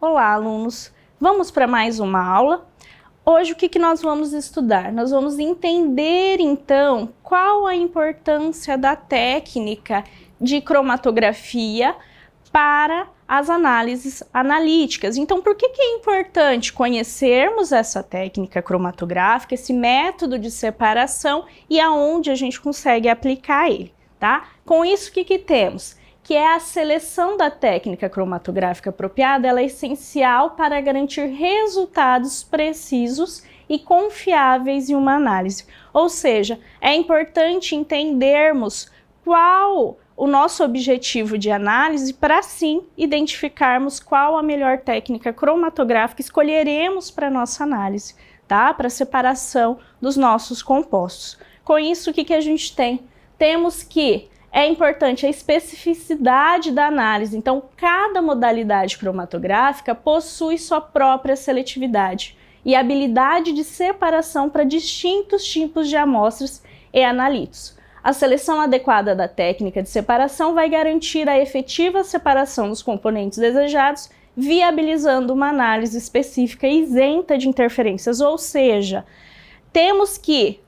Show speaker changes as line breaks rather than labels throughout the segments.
Olá, alunos! Vamos para mais uma aula? Hoje o que nós vamos estudar? Nós vamos entender, então, qual a importância da técnica de cromatografia para as análises analíticas. Então, por que é importante conhecermos essa técnica cromatográfica, esse método de separação e aonde a gente consegue aplicar ele, tá? Com isso, o que temos? Que é a seleção da técnica cromatográfica apropriada, ela é essencial para garantir resultados precisos e confiáveis em uma análise. Ou seja, é importante entendermos qual o nosso objetivo de análise para, sim, identificarmos qual a melhor técnica cromatográfica escolheremos para a nossa análise, tá? Para a separação dos nossos compostos. Com isso, o que a gente tem? Temos que é importante a especificidade da análise, então cada modalidade cromatográfica possui sua própria seletividade e habilidade de separação para distintos tipos de amostras e analitos. A seleção adequada da técnica de separação vai garantir a efetiva separação dos componentes desejados, viabilizando uma análise específica isenta de interferências, ou seja, temos que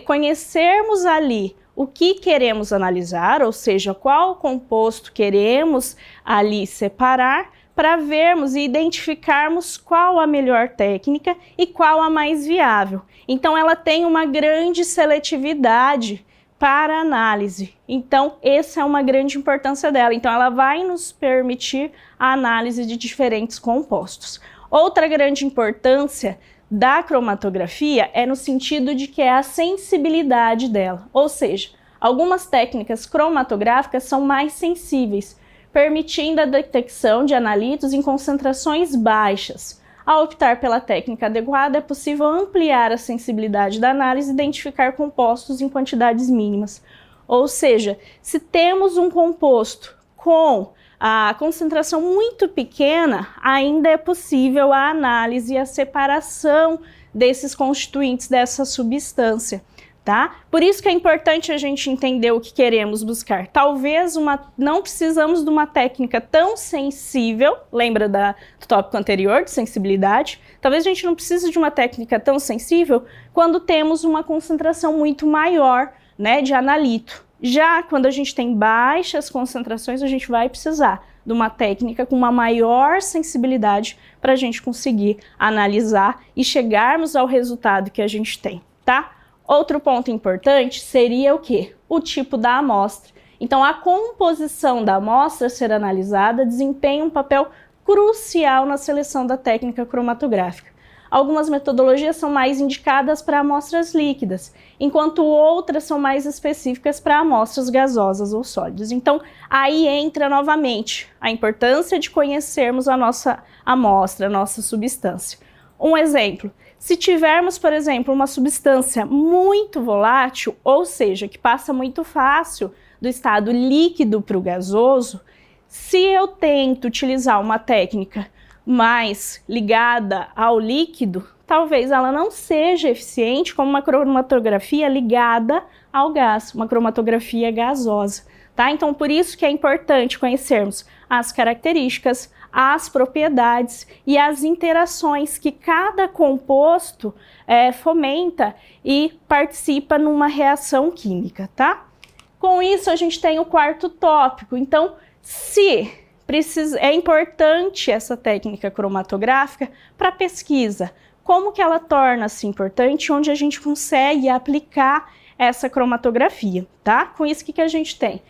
conhecermos ali o que queremos analisar, ou seja, qual composto queremos ali separar, para vermos e identificarmos qual a melhor técnica e qual a mais viável. Então, ela tem uma grande seletividade para análise. Então, essa é uma grande importância dela. Então, ela vai nos permitir a análise de diferentes compostos. Outra grande importância da cromatografia é no sentido de que é a sensibilidade dela, ou seja, algumas técnicas cromatográficas são mais sensíveis, permitindo a detecção de analitos em concentrações baixas. Ao optar pela técnica adequada, é possível ampliar a sensibilidade da análise e identificar compostos em quantidades mínimas. Ou seja, se temos um composto com a concentração muito pequena, ainda é possível a análise e a separação desses constituintes dessa substância, tá? Por isso que é importante a gente entender o que queremos buscar. Talvez não precisamos de uma técnica tão sensível, lembra do tópico anterior, de sensibilidade? Talvez a gente não precise de uma técnica tão sensível quando temos uma concentração muito maior, né, de analito. Já quando a gente tem baixas concentrações, a gente vai precisar de uma técnica com uma maior sensibilidade para a gente conseguir analisar e chegarmos ao resultado que a gente tem, tá? Outro ponto importante seria o quê? O tipo da amostra. Então, a composição da amostra a ser analisada desempenha um papel crucial na seleção da técnica cromatográfica. Algumas metodologias são mais indicadas para amostras líquidas, enquanto outras são mais específicas para amostras gasosas ou sólidas. Então, aí entra novamente a importância de conhecermos a nossa amostra, a nossa substância. Um exemplo, se tivermos, por exemplo, uma substância muito volátil, ou seja, que passa muito fácil do estado líquido para o gasoso, se eu tento utilizar uma técnica mais ligada ao líquido, talvez ela não seja eficiente como uma cromatografia ligada ao gás, uma cromatografia gasosa, tá? Então, por isso que é importante conhecermos as características, as propriedades e as interações que cada composto fomenta e participa numa reação química, tá? Com isso, a gente tem o quarto tópico. Então, é importante essa técnica cromatográfica para pesquisa. Como que ela torna-se importante, onde a gente consegue aplicar essa cromatografia, tá? Com isso, o que a gente tem?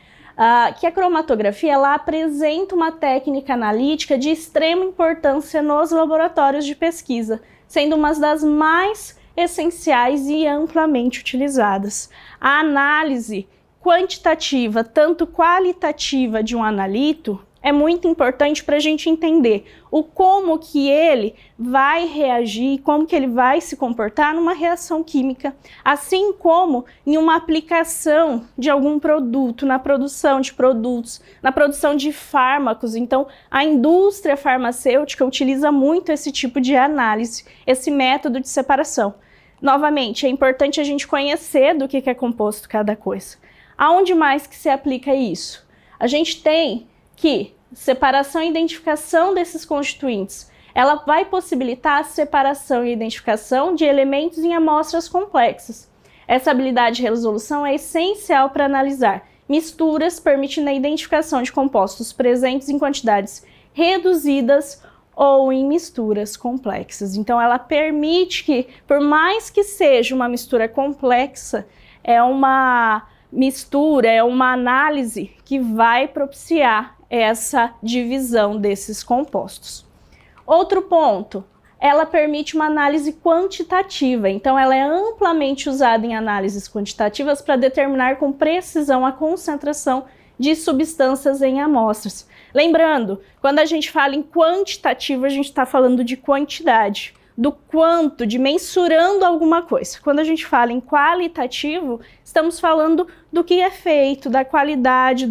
Que a cromatografia ela apresenta uma técnica analítica de extrema importância nos laboratórios de pesquisa, sendo uma das mais essenciais e amplamente utilizadas. A análise quantitativa, tanto qualitativa de um analito, é muito importante para a gente entender como que ele vai reagir, como que ele vai se comportar numa reação química, assim como em uma aplicação de algum produto, na produção de produtos, na produção de fármacos. Então, a indústria farmacêutica utiliza muito esse tipo de análise, esse método de separação. Novamente, é importante a gente conhecer do que é composto cada coisa. Aonde mais que se aplica isso? A gente tem que separação e identificação desses constituintes. Ela vai possibilitar a separação e identificação de elementos em amostras complexas. Essa habilidade de resolução é essencial para analisar misturas, permitindo a identificação de compostos presentes em quantidades reduzidas ou em misturas complexas. Então, ela permite que, por mais que seja uma mistura complexa, é uma mistura, é uma análise que vai propiciar essa divisão desses compostos. Outro ponto, ela permite uma análise quantitativa, então ela é amplamente usada em análises quantitativas para determinar com precisão a concentração de substâncias em amostras. Lembrando, quando a gente fala em quantitativo, a gente está falando de quantidade, do quanto, de mensurando alguma coisa. Quando a gente fala em qualitativo, estamos falando do que é feito, da qualidade,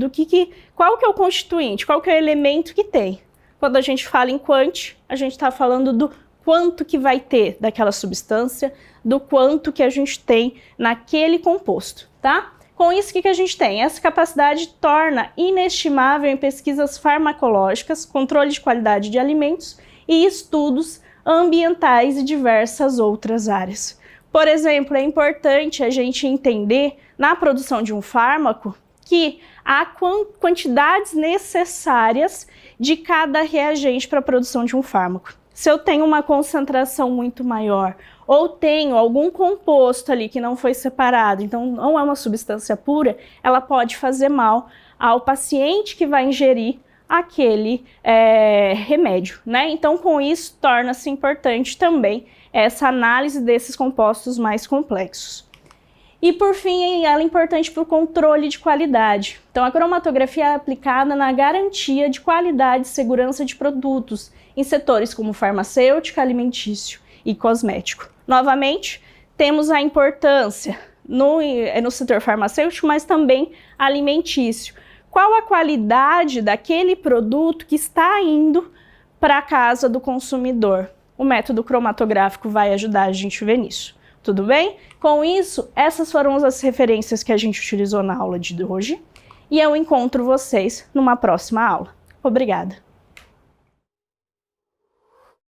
qual que é o constituinte, qual que é o elemento que tem. Quando a gente fala em quanti, a gente está falando do quanto que vai ter daquela substância, do quanto que a gente tem naquele composto, tá? Com isso, o que a gente tem? Essa capacidade torna inestimável em pesquisas farmacológicas, controle de qualidade de alimentos e estudos ambientais e diversas outras áreas. Por exemplo, é importante a gente entender, na produção de um fármaco, que há quantidades necessárias de cada reagente para a produção de um fármaco. Se eu tenho uma concentração muito maior, ou tenho algum composto ali que não foi separado, então não é uma substância pura, ela pode fazer mal ao paciente que vai ingerir aquele remédio, né? Então, com isso, torna-se importante também essa análise desses compostos mais complexos. E, por fim, ela é importante para o controle de qualidade. Então, a cromatografia é aplicada na garantia de qualidade e segurança de produtos em setores como farmacêutico, alimentício e cosmético. Novamente, temos a importância no setor farmacêutico, mas também alimentício. Qual a qualidade daquele produto que está indo para a casa do consumidor? O método cromatográfico vai ajudar a gente a ver nisso. Tudo bem? Com isso, essas foram as referências que a gente utilizou na aula de hoje e eu encontro vocês numa próxima aula. Obrigada!